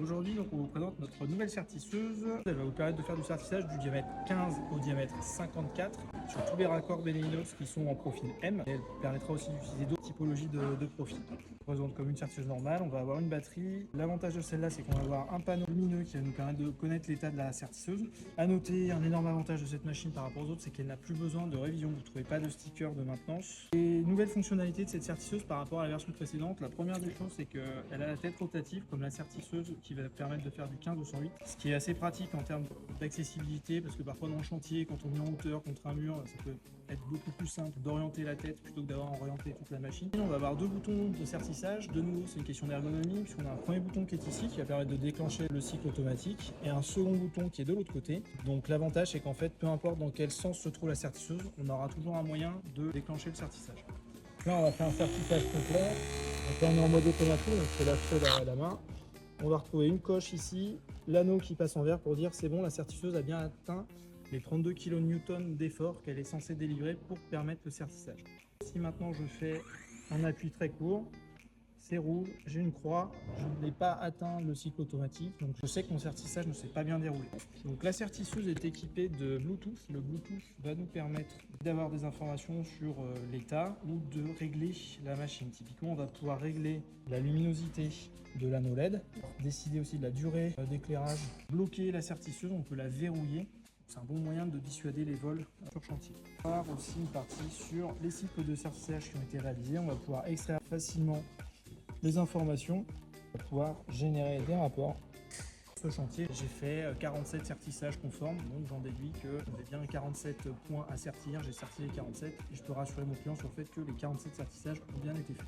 Aujourd'hui, donc, on vous présente notre nouvelle sertisseuse. Elle va vous permettre de faire du sertissage du diamètre 15 au diamètre 54 sur tous les raccords Benelinox qui sont en profil M. Et elle permettra aussi d'utiliser d'autres typologies de profils. On présente comme une sertisseuse normale, on va avoir une batterie. L'avantage de celle-là, c'est qu'on va avoir un panneau lumineux qui va nous permettre de connaître l'état de la sertisseuse. À noter, un énorme avantage de cette machine par rapport aux autres, c'est qu'elle n'a plus besoin de révision. Vous ne trouvez pas de sticker de maintenance. Les nouvelles fonctionnalités de cette sertisseuse par rapport à la version précédente, la première des choses, c'est qu'elle a la tête rotative comme la sertisseuse qui va permettre de faire du 15 au 108, ce qui est assez pratique en termes d'accessibilité parce que parfois dans le chantier, quand on est en hauteur contre un mur, ça peut être beaucoup plus simple d'orienter la tête plutôt que d'avoir orienté toute la machine. On va avoir deux boutons de sertissage. De nouveau, c'est une question d'ergonomie puisqu'on a un premier bouton qui est ici qui va permettre de déclencher le cycle automatique et un second bouton qui est de l'autre côté. Donc l'avantage, c'est qu'en fait, peu importe dans quel sens se trouve la sertisseuse, on aura toujours un moyen de déclencher le sertissage. Là, on va faire un sertissage complet. Donc là, on est en mode automatique, donc je lâche à la main. On va retrouver une coche ici, l'anneau qui passe en vert pour dire c'est bon, la sertisseuse a bien atteint les 32 kN d'effort qu'elle est censée délivrer pour permettre le sertissage. Si maintenant je fais un appui très court, c'est rouge, j'ai une croix, je n'ai pas atteint le cycle automatique, donc je sais que mon sertissage ne s'est pas bien déroulé. Donc la sertisseuse est équipée de Bluetooth. Le Bluetooth va nous permettre d'avoir des informations sur l'état ou de régler la machine. Typiquement, on va pouvoir régler la luminosité de l'anneau LED, décider aussi de la durée d'éclairage, bloquer la sertisseuse, on peut la verrouiller. C'est un bon moyen de dissuader les vols sur chantier. On va avoir aussi une partie sur les cycles de sertissage qui ont été réalisés. On va pouvoir extraire facilement les informations, on va pouvoir générer des rapports. Sur ce chantier, j'ai fait 47 sertissages conformes, donc j'en déduis que j'avais bien 47 points à sertir, j'ai serti les 47 et je peux rassurer mon client sur le fait que les 47 sertissages ont bien été faits.